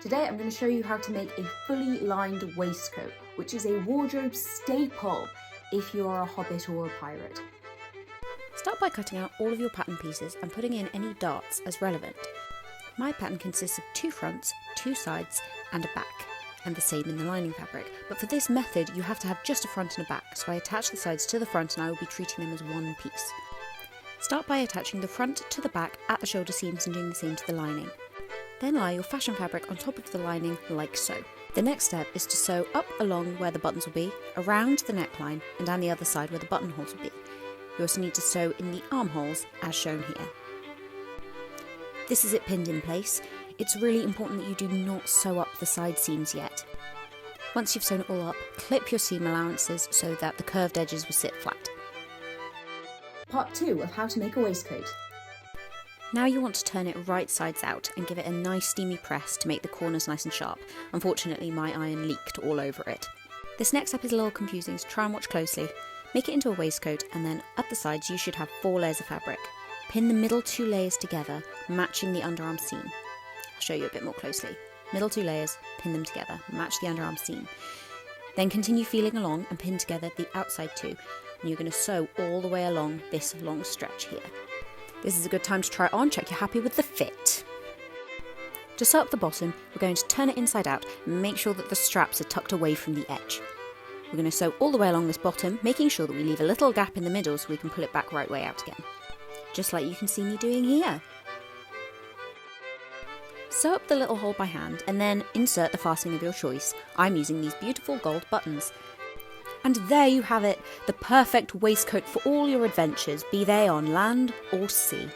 Today I'm going to show you how to make a fully lined waistcoat, which is a wardrobe staple if you are a hobbit or a pirate. Start by cutting out all of your pattern pieces and putting in any darts as relevant. My pattern consists of 2 fronts, 2 sides and a back, and the same in the lining fabric, but for this method you have to have just a front and a back, so I attach the sides to the front and I will be treating them as one piece. Start by attaching the front to the back at the shoulder seams and doing the same to the lining. Then lie your fashion fabric on top of the lining like so. The next step is to sew up along where the buttons will be, around the neckline and down the other side where the buttonholes will be. You also need to sew in the armholes as shown here. This is it pinned in place. It's really important that you do not sew up the side seams yet. Once you've sewn it all up, clip your seam allowances so that the curved edges will sit flat. Part 2 of how to make a waistcoat. Now you want to turn it right sides out and give it a nice steamy press to make the corners nice and sharp. Unfortunately my iron leaked all over it. This next step is a little confusing, so try and watch closely. Make it into a waistcoat and then at the sides you should have 4 layers of fabric. Pin the middle 2 layers together, matching the underarm seam. I'll show you a bit more closely. Middle 2 layers, pin them together, match the underarm seam. Then continue feeling along and pin together the outside 2. And you're going to sew all the way along this long stretch here. This is a good time to try it on, check you're happy with the fit. To sew up the bottom, we're going to turn it inside out and make sure that the straps are tucked away from the edge. We're going to sew all the way along this bottom, making sure that we leave a little gap in the middle so we can pull it back right way out again. Just like you can see me doing here. Sew up the little hole by hand and then insert the fastening of your choice. I'm using these beautiful gold buttons. And there you have it, the perfect waistcoat for all your adventures, be they on land or sea.